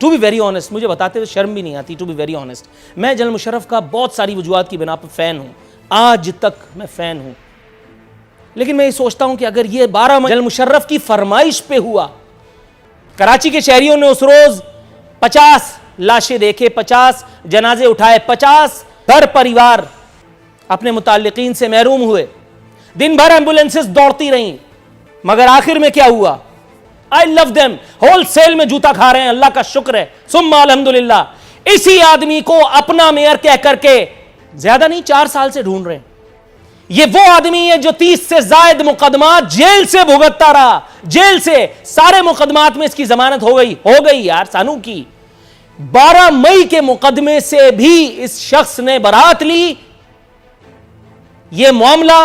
To be very honest, मुझे बताते हुए शर्म भी नहीं आती, टू बी वेरी ऑनेस्ट, मैं जनरल मुशर्रफ का बहुत सारी वजूहात की बिना पर फ़ैन हूँ, आज तक मैं फ़ैन हूँ। लेकिन मैं ये सोचता हूँ कि अगर ये 12 मई जनरल मुशर्रफ की फरमाइश पे हुआ, कराची के शहरियों ने उस रोज़ 50 लाशें देखे, 50 जनाजे उठाए, 50 घर परिवार अपने मुताल्लिकीन से महरूम हुए, दिन भर एम्बुलेंसेस दौड़ती रहीं, मगर आखिर में क्या हुआ? आई लव देम, होलसेल में जूता खा रहे हैं, अल्लाह का शुक्र है, सुम्मा अल्हम्दुलिल्लाह। इसी आदमी को अपना मेयर कह करके ज्यादा नहीं 4 साल से ढूंढ रहे हैं। ये वो आदमी है जो 30 से ज्यादा मुकदमात जेल से भुगतता रहा, जेल से सारे मुकदमात में इसकी जमानत हो गई यार सानू की। 12 मई के मुकदमे से भी इस शख्स ने बरात ली। यह मामला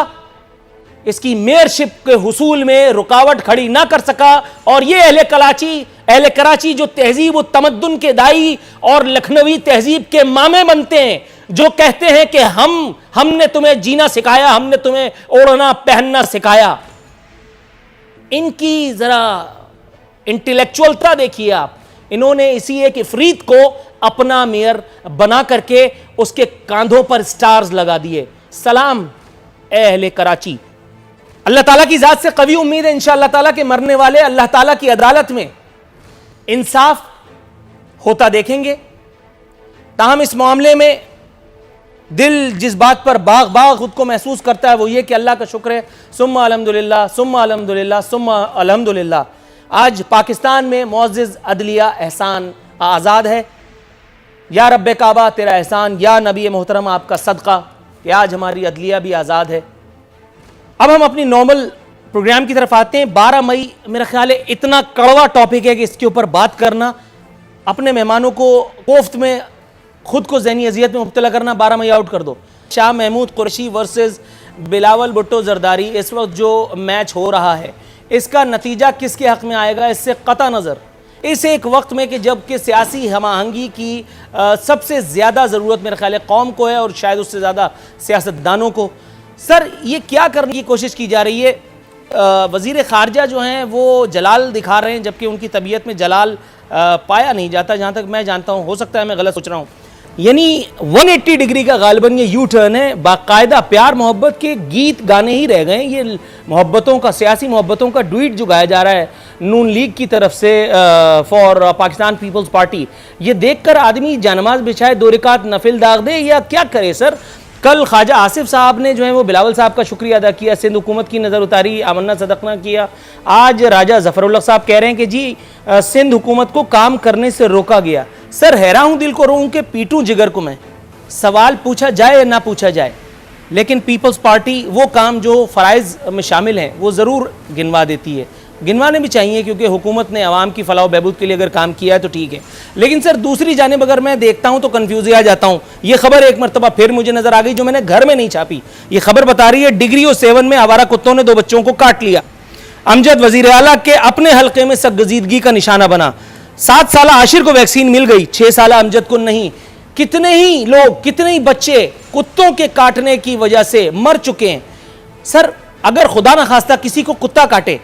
इसकी मेयरशिप के हुसूल में रुकावट खड़ी ना कर सका, और ये अहले कराची जो तहजीब व तमद्दुन के दाई और लखनवी तहजीब के मामे बनते हैं, जो कहते हैं कि हमने तुम्हें जीना सिखाया, हमने तुम्हें ओढ़ना पहनना सिखाया, इनकी जरा इंटेलेक्चुअलता देखिए आप। इन्होंने इसी एक इफरीत को अपना मेयर बना करके उसके कांधों पर स्टार्स लगा दिए। सलाम अहले कराची, अल्लाह ताला की जात से कवी उम्मीद है इंशाअल्लाह ताला के मरने वाले अल्लाह ताला की अदालत में इंसाफ होता देखेंगे। ताहम इस मामले में दिल जिस बात पर बाग बाग खुद को महसूस करता है वो ये कि अल्लाह का शुक्र है, सुम्मा अल्हम्दुलिल्लाह, सुम्मा अल्हम्दुलिल्लाह, सुम्मा अल्हम्दुलिल्लाह। आज पाकिस्तान में मुअज़्ज़िज़ अदलिया एहसान आज़ाद है। या रब्बे काबा तेरा एहसान, या नबी मोहतरम आपका सदका कि आज हमारी अदलिया भी आज़ाद है। अब हम अपनी नॉर्मल प्रोग्राम की तरफ आते हैं। 12 मई मेरा ख्याल है इतना कड़वा टॉपिक है कि इसके ऊपर बात करना, अपने मेहमानों को कोफ्त में खुद को ज़हनी अजियत में मुब्तला करना, 12 मई आउट कर दो। शाह महमूद कुरैशी वर्सेस बिलावल भुट्टो जरदारी, इस वक्त जो मैच हो रहा है इसका नतीजा किसके हक़ में आएगा, इससे कता नज़र इस एक वक्त में कि जबकि सियासी हम आहंगी की सबसे ज़्यादा ज़रूरत मेरा ख्याल है कौम को है और शायद उससे ज़्यादा सियासतदानों को। सर ये क्या करने की कोशिश की जा रही है? वज़ीर ख़ारजा जो हैं वो जलाल दिखा रहे हैं, जबकि उनकी तबीयत में जलाल पाया नहीं जाता, जहाँ तक मैं जानता हूँ। हो सकता है मैं गलत सोच रहा हूँ। यानी 180 डिग्री का गालिबन ये यू टर्न है। बाकायदा प्यार मोहब्बत के गीत गाने ही रह गए। ये मोहब्बतों का, सियासी मोहब्बतों का डुइट जो गाया जा रहा है नून लीग की तरफ से फॉर पाकिस्तान पीपल्स पार्टी, ये देखकर आदमी जानमाज बिछाए 2 रकात नफिल दाग दे या क्या करे सर। कल ख्वाजा आसिफ साहब ने जो है वो बिलावल साहब का शुक्रिया अदा किया, सिंध हुकूमत की नज़र उतारी, आमन्ना सदकना किया। आज राजा ज़फ़रुल्लाह साहब कह रहे हैं कि जी सिंध हुकूमत को काम करने से रोका गया। सर हैरा हूँ, दिल को रोऊँ के पीटूँ जिगर को मैं। सवाल पूछा जाए या ना पूछा जाए, लेकिन पीपल्स पार्टी वो काम जो फ़राइज़ में शामिल हैं वो ज़रूर गिनवा देती है। गिनवाने भी चाहिए क्योंकि हुकूमत ने आवाम की फलाह बहबूद के लिए अगर काम किया है तो ठीक है। लेकिन सर दूसरी जानिब अगर मैं देखता हूँ तो कन्फ्यूज़ आ जाता हूँ। ये खबर एक मरतबा फिर मुझे नज़र आ गई जो मैंने घर में नहीं छापी। ये खबर बता रही है डिग्री और 7 में आवारा कुत्तों ने 2 बच्चों को काट लिया। अमजद वज़ीर आला के अपने हल्के में सरगजीदगी का निशाना बना। 7 साल आशिर को वैक्सीन मिल गई, 6 साल अमजद को नहीं। कितने ही लोग, कितने ही बच्चे कुत्तों के काटने की वजह से मर चुके हैं। सर अगर खुदा न खास्ता किसी को कुत्ता काटे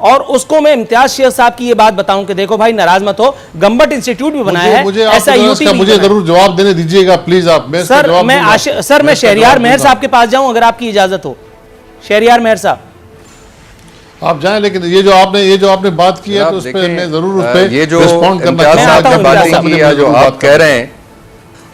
और उसको मैं इम्तियाज शेख साहब की ये बात बताऊं कि देखो भाई नाराज मत हो, गम्बट इंस्टीट्यूट भी बनाया है, ऐसा यूटी भी मुझे जरूर जवाब देने दीजिएगा प्लीज आप। सर मैं शहरियार मेहर साहब के पास जाऊं अगर आपकी इजाजत हो। शहरियार मेहर साहब आप जाएं, लेकिन ये जो आपने बात की है तो उस पे मैं जरूर उस पे ये जो रिस्पॉन्ड करना जो आप कह रहे हैं,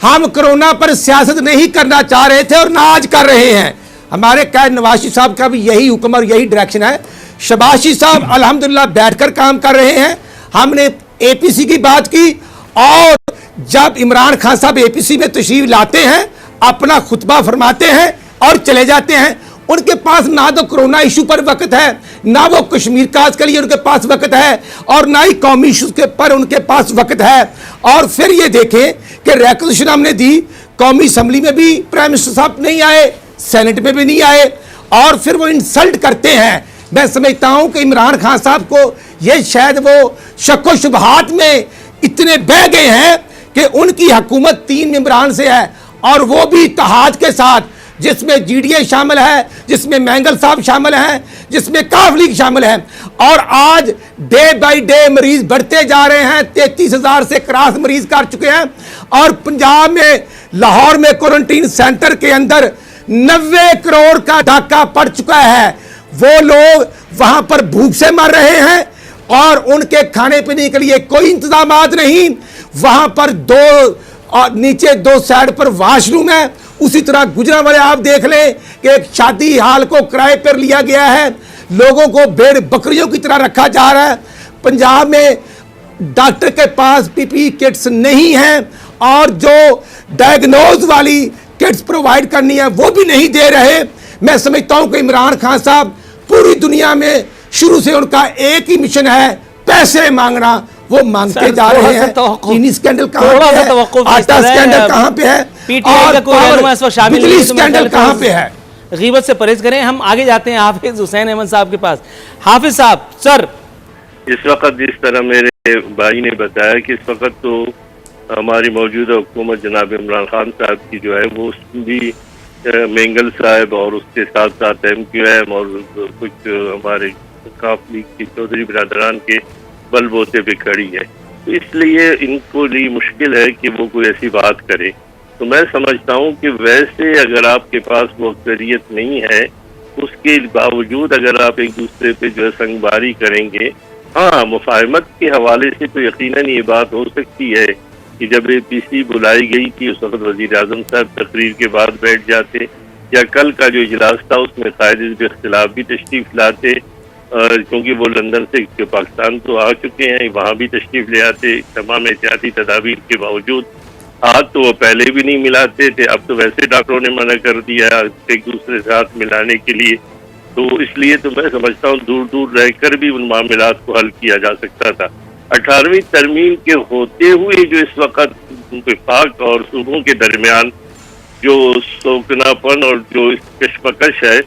हम कोरोना पर सियासत नहीं करना चाह रहे थे और ना आज कर रहे हैं। हमारे कैद नवाज शरीफ साहब का भी यही हुक्म और यही डायरेक्शन है। शहबाज शरीफ साहब अल्हम्दुलिल्लाह बैठकर काम कर रहे हैं। हमने एपीसी की बात की और जब इमरान खान साहब एपीसी में तशरीफ लाते हैं, अपना खुतबा फरमाते हैं और चले जाते हैं। उनके पास ना तो कोरोना इशू पर वक्त है, ना वो कश्मीर काज के लिए उनके पास वक्त है, और ना ही कौमी इशू के पर उनके पास वक्त है। और फिर ये देखें कि रिक्वेजिशन हमने दी, कौमी असम्बली में भी प्राइम मिनिस्टर साहब नहीं आए, सेनेट में भी नहीं आए, और फिर वो इंसल्ट करते हैं। मैं समझता हूं कि इमरान खान साहब को ये शायद वो शक्को शुबहात में इतने बह गए हैं कि उनकी हुकूमत 3 मेंबरान से है और वो भी इत्तेहाद के साथ। जिसमें जीडीए शामिल है, जिसमें मैंगल साहब शामिल हैं, जिसमें काफ लीग शामिल है। और आज डे बाय डे मरीज बढ़ते जा रहे हैं, 33,000 से क्रॉस मरीज कर चुके हैं। और पंजाब में लाहौर में क्वारंटीन सेंटर के अंदर 90 करोड़ का डाका पड़ चुका है। वो लोग वहां पर भूख से मर रहे हैं और उनके खाने पीने के लिए कोई इंतजाम नहीं। वहां पर नीचे 2 साइड पर वॉशरूम है। उसी तरह गुजरांवाले आप देख लें कि एक शादी हाल को किराए पर लिया गया है, लोगों को भेड़ बकरियों की तरह रखा जा रहा है। पंजाब में डॉक्टर के पास पीपीई किट्स नहीं है और जो डायग्नोज वाली किट्स प्रोवाइड करनी है वो भी नहीं दे रहे। मैं समझता हूं कि इमरान खान साहब पूरी दुनिया में शुरू से उनका एक ही मिशन है, पैसे मांगना। वो मांगते जा रहे हैं। चीनी स्कैंडल कहां पे है, आटा स्कैंडल कहां पे है, पीटीआई का कोई रहनुमा इस वक्त शामिल नहीं है, स्कैंडल कहां पे है। गीबत से परहेज करें। हम आगे जाते हैं हाफिज हुसैन अहमद साहब के पास। हाफिज साहब, सर इस वक्त जिस तरह मेरे भाई ने बताया कि इस वक्त तो हमारी मौजूदा हुकूमत जनाब इमरान खान साहब की जो है वो भी मेंगल साहब और उसके साथ साथ MQM और कुछ हमारे काफ लीग की चौधरी बिरादरान के बलबोते पे खड़ी है, तो इसलिए इनको लिए मुश्किल है कि वो कोई ऐसी बात करे। तो मैं समझता हूँ कि वैसे अगर आपके पास वो अक्सरियत नहीं है, उसके बावजूद अगर आप एक दूसरे पे जो है संगबारी करेंगे, हाँ मुफाहमत के हवाले से तो यकीनन ये बात हो सकती है कि जब APC बुलाई गई थी उस वक्त वज़ीर आज़म साहब तकरीर के बाद बैठ जाते, या कल का जो इजलास था उसमें कायदे इख्तिलाफ भी तशरीफ लाते, क्योंकि वो लंदन से पाकिस्तान तो आ चुके हैं, वहाँ भी तशरीफ ले आते तमाम एहतियाती तदाबीर के बावजूद। हाथ तो वो पहले भी नहीं मिलाते थे, अब तो वैसे डॉक्टरों ने मना कर दिया एक दूसरे से हाथ मिलाने के लिए। तो इसलिए तो मैं समझता हूँ दूर दूर रहकर भी उन मामलात को हल किया जा सकता था। 18वीं तरमीम के होते हुए जो इस वक्त विफाक और सूबों के दरमियान जो सोकनापन और जो कशमकश है,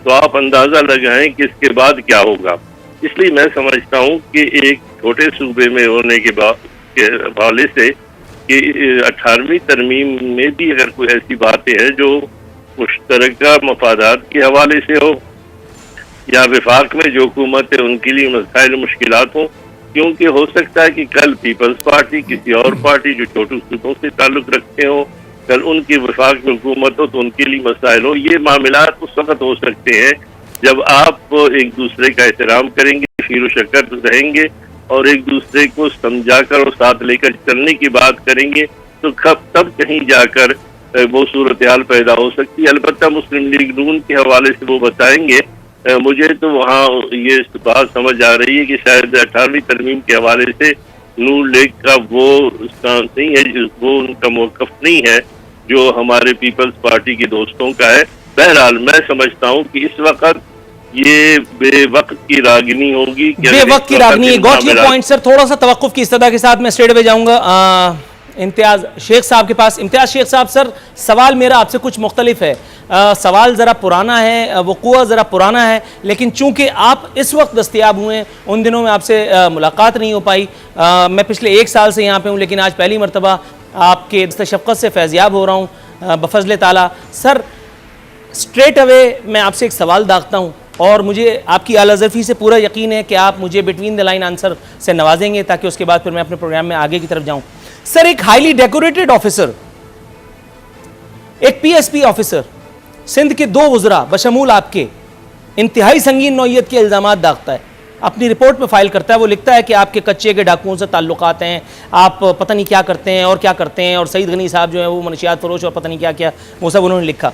तो आप अंदाजा लगाएं कि इसके बाद क्या होगा। इसलिए मैं समझता हूं कि एक छोटे सूबे में होने के हवाले से कि 18वीं तरमीम में भी अगर कोई ऐसी बातें हैं जो मुश्तरका मफादात के हवाले से हो, या विफाक में जो हुकूमत है उनके लिए मसाइल मुश्किलात हों, क्योंकि हो सकता है कि कल पीपल्स पार्टी किसी और पार्टी जो छोटे सूबों से ताल्लुक रखते हो, कल उनकी वफाक में हुकूमत हो तो उनके लिए मसाइल हो। ये मामलात उस वक्त हो सकते हैं जब आप एक दूसरे का एहतराम करेंगे, खीर शक्कर रहेंगे और एक दूसरे को समझाकर और साथ लेकर चलने की बात करेंगे, तो तब कहीं जाकर वो सूरत हाल पैदा हो सकती है। अलबत्ता मुस्लिम लीग नून के हवाले से वो बताएंगे। मुझे तो वहाँ ये बात समझ आ रही है कि शायद 18वीं तरमीम के हवाले से नून लीग का वो स्टांस नहीं है, वो उनका मौक़िफ़ नहीं है जो हमारे पीपल्स पार्टी के दोस्तों का है। बहरहाल मैं समझता हूँ कि इस वक्त ये बेवक्त की रागनी होगी। बेवक्त की रागनी, गॉट योर पॉइंट सर। थोड़ा सा तवक्कुफ की इस्तदा के साथ मैं स्ट्रेट अवे जाऊंगा इम्तियाज शेख साहब के पास। इम्तियाज शेख साहब, सर सवाल मेरा आपसे कुछ मुख्तलिफ है। सवाल ज़रा पुराना है, वक़ूआ ज़रा पुराना है, लेकिन चूंकि आप इस वक्त दस्तयाब हुए हैं, उन दिनों में आपसे मुलाकात नहीं हो पाई। मैं पिछले 1 साल से यहाँ पे हूँ, लेकिन आज पहली मरतबा आपके शफ़क़त से फैज़याब हो रहा हूँ बफज़ल ताला। सर स्ट्रेट अवे मैं आपसे एक सवाल दागता हूँ और मुझे आपकी आला-ज़रफ़ी से पूरा यकीन है कि आप मुझे बिटवीन द लाइन आंसर से नवाजेंगे, ताकि उसके बाद फिर मैं अपने प्रोग्राम में आगे की तरफ जाऊँ। सर एक हाईली डेकोरेटेड ऑफिसर, एक PSP ऑफिसर सिंध के 2 वज़रा बशमूल आपके इंतहाई संगीन नौइयत के इल्ज़ामात दागता है, अपनी रिपोर्ट में फाइल करता है। वो लिखता है कि आपके कच्चे के डाकुओं से ताल्लुकात हैं, आप पता नहीं क्या करते हैं और क्या करते हैं, और सईद गनी साहब जो है वो मनशियात फरोश और पता नहीं क्या क्या वो सब उन्होंने लिखा।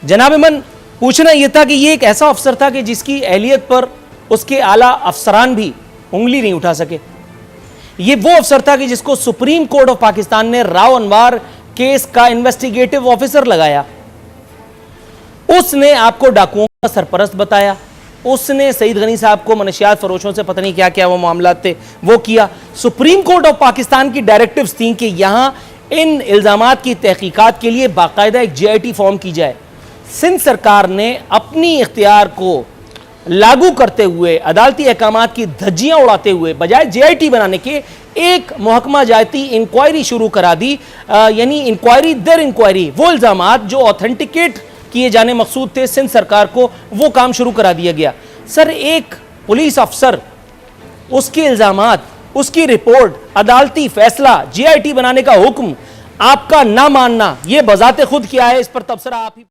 जनाब मन पूछना यह था कि ये एक ऐसा अफसर था कि जिसकी अहलियत पर उसके आला अफसरान भी उंगली नहीं उठा सके। ये वो अफसर था कि जिसको सुप्रीम कोर्ट ऑफ पाकिस्तान ने राव अनवार केस का इन्वेस्टिगेटिव ऑफिसर लगाया। उसने आपको डाकुओं का सरपरस्त बताया, उसने सईद गनी साहब को मनशियात फरोशों से पता नहीं क्या क्या वो मामलात थे वो किया। सुप्रीम कोर्ट ऑफ पाकिस्तान की डायरेक्टिव्स थी कि यहां इन इल्जामात की तहकीकात के लिए बाकायदा एक JIT फॉर्म की जाए। सिंध सरकार ने अपनी इख्तियार को लागू करते हुए, अदालती अहकामात की धज्जियां उड़ाते हुए बजाय JIT बनाने के एक महकमा जाती इंक्वायरी शुरू करा दी, यानी इंक्वायरी दर इंक्वायरी, वो इल्जामात जो ऑथेंटिकेट किए जाने मकसूद थे सिंध सरकार को, वो काम शुरू करा दिया गया। सर, एक पुलिस अफसर, उसके इल्जामात, उसकी रिपोर्ट, अदालती फैसला, JIT बनाने का हुक्म आपका ना मानना, यह बजाते खुद क्या है, इस पर तबसरा आप ही